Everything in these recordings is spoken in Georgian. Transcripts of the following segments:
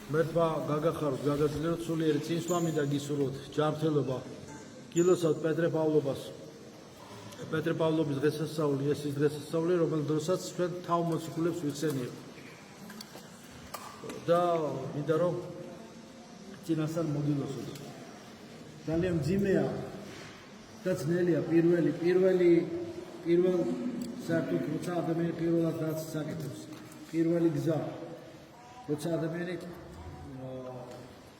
მერტვა გაგახაროთ, გაგაძლიეროთ სულიერი წინსვამი და გისურვოთ ჯანმრთელობა. გილოცავთ პეტრე პავლობას. პეტრე პავლობის დღესასწაული, ეს ის დღესასწაული, რომელ დროსაც ჩვენ თავმოციქულებს ვიხსენიებთ. და მინდა რომ წინასწარ მოგილოცოთ. ძალიან მძიმეა და ძნელია პირველ საერთოდ როცა ადამიანი პირველად რაც საკეთებს. პირველი გზა როცა ადამიანი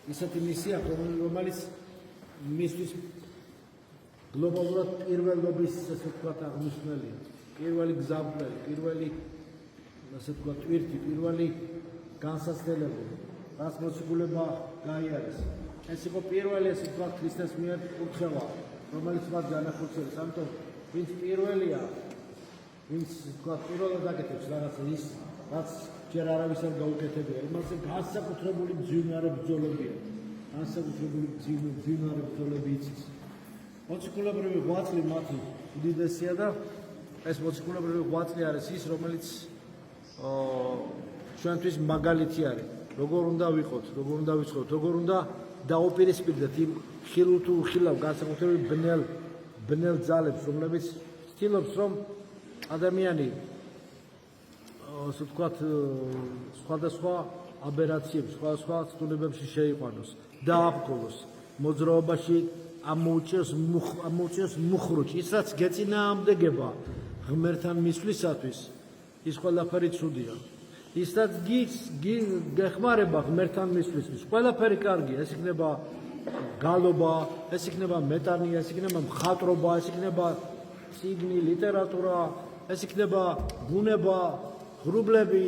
ისეთი მისია რომელიც მისთვის გლობალურად პირველობის ასე ვთქვათ აღმნიშვნელია. პირველი გზამკვლელი, პირველი ასე ვთქვათ ტვირთი, პირველი განსაცდელებელი, რაც მოციქულება გაიარეს. ეს იყო პირველი ასე ვთქვათ ქრისტეს მიერ კურთხევა, რომელიც მათ განახორციელეს. ამიტომ ვინც პირველია, ვინც ვთქვათ პირველად აკეთებს რაღაცა ის, რაც ჯერ არავის არ გაუკეთებია, იმასე განსაკუთრებული მძვინარე ბრძოლებია. განსაკუთრებული მძვინარე ბრძოლები იცის. მოციქულებრივი ღვაწლი მათი უდიდესია და ეს მოციქულებრივი ღვაწლი არის ის, რომელიც ჩვენთვის მაგალითი არის. როგორ უნდა ვიყოთ, როგორ უნდა ვიცხოვოთ, როგორ უნდა დაუპირისპირდეთ იმ ხილულ თუ უხილავ განსაკუთრებული ბნელ ძალებს, რომლებიც ცდილობს რომ ადამიანი ასე ვთქვათ სხვადასხვა აბერაციებს, სხვადასხვა ცვლილებებში შეიყვანოს, დააბკოლოს, მოძრაობაში ამოუწიოს მუხრუჭ, ის რაც გეწინააღმდეგება ღმერთთან მისვლისათვის, ის ყველაფერი ცუდია. ის რაც გეხმარება ღმერთთან მისვლისთვის, ყველაფერი კარგია, ეს იქნება გალობა, ეს იქნება მეტანია, ეს იქნება მხატვრობა, ეს იქნება წიგნი, ლიტერატურა, ეს იქნება ბუნება, ღრუბლები,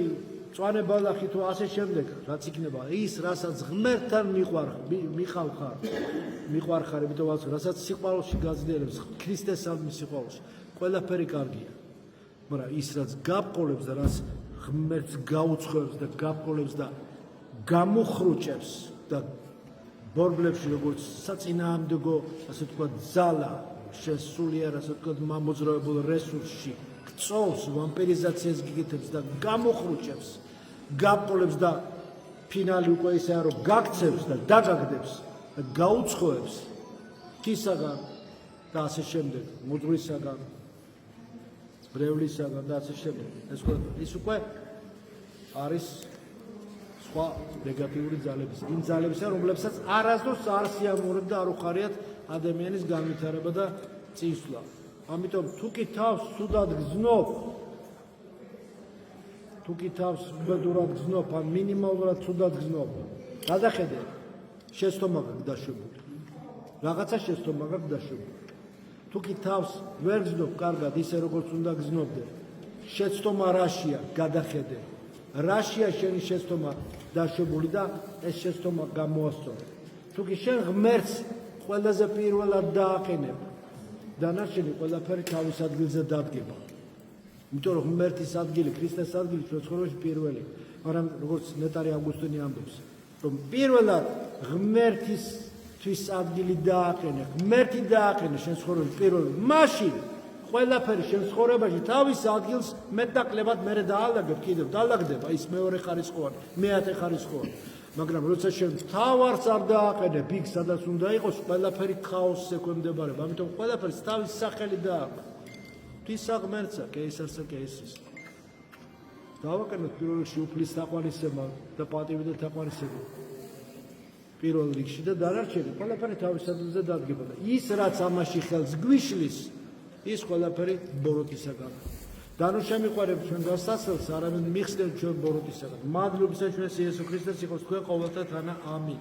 მწვანე ბალახი თუ ასე შემდეგ, რაც იქნება ის, რასაც ღმერთთან მიყარხარ, იმიტომ რასაც სიყვარულში გაძლიერებს, ქრისტესადმი სიყვარულში, ყველაფერი კარგია. მაგრამ ის რაც გაბყოლებს და რაც ღმერთს გაუცხოებს და გაბყოლებს და გამუხრუჭებს და ბორბლებში როგორც საწინააღმდეგო, ასე ვთქვათ, ძალა შესულიერ, ასე ვთქვათ, მამოძრავებულ რესურსში გწოლს, ვამპირიზაციას გიგეთებს და გამოხრუჭებს, გაბყოლებს და ფინალი უკვე ისაა, რომ გაქცევს და დაგაგდებს და გაუცხოებს თისაგან და ასე შემდეგ, მოძღვრისაგან, ბრევლისაგან და ასე შემდეგ. ეს უკვე არის სხვა ნეგატიური ძალების, იმ ძალებისა, რომლებსაც არასდროს არ სიამოვნებთ და არ უხარიათ ადამიანის განვითარება და წინსვლა. ამიტომ თუ კი თავს ცუდად გზნობ, თუ კი თავს უბედურად გზნობ, ან მინიმალურად ცუდად გზნობ, გადახედე, შეცდომა გაქვს დაშვებული. რაღაცა შეცდომა გაქვს დაშვებული. თუ კი თავს ვერ გზნობ კარგად, ისე როგორც უნდა გზნობდე, შეცდომა რაშია, გადახედე. რაშია შენი შეცდომა დაშვებული და ეს შეცდომა გამოასწორე. თუ კი შენ ღმერთს ყველაზე პირველად დააყენებ, დანარჩენი ყველაფერი თავის ადგილზე დადგება. იმიტომ რომ ღმერთის ადგილი, ქრისტეს ადგილი ჩვენ ცხოვრებაში პირველი. მაგრამ როგორც ნეტარი ავგუსტინე ამბობს, რომ პირველად ღმერთისთვის ადგილი დააყენე, ღმერთი დააყენე შენ ცხოვრებაში პირველად. მაშინ ყველაფერი შენ ცხოვრებაში თავის ადგილს მეტნაკლებად მერე დაალაგებ, კიდევ დაალაგდება ის მეორე ხარისხოვანი, მეათე ხარისხოვანი. მაგრამ როცა შენ თავარს არ დააყენებ იქ, სადაც უნდა იყოს, ყველაფერი ქაოსს ექვემდებარება. ამიტომ ყველაფერს თავის სახელი დააყენე. ღვთისა ღმერთსა, კეისარსა კეისრის. დავაკენოთ პირველ რიგში უფლის თაყვანისება და პატივი და თაყვანისება. პირველ რიგში და დანარჩენი ყველაფერი თავის ადგილზე დადგება და ის რაც ამაში ხელს გვიშლის, ის ყველაფერი ბოროტისაგან. და ნუ შემიყვარებთ ჩვენ გასასწრებს, არამედ მიხსნევთ ჩვენ ბოროტისაგან. მადლობისა ჩვენს იესო ქრისტეს იყოს თქვენ ყოველთა თანა. ამინ.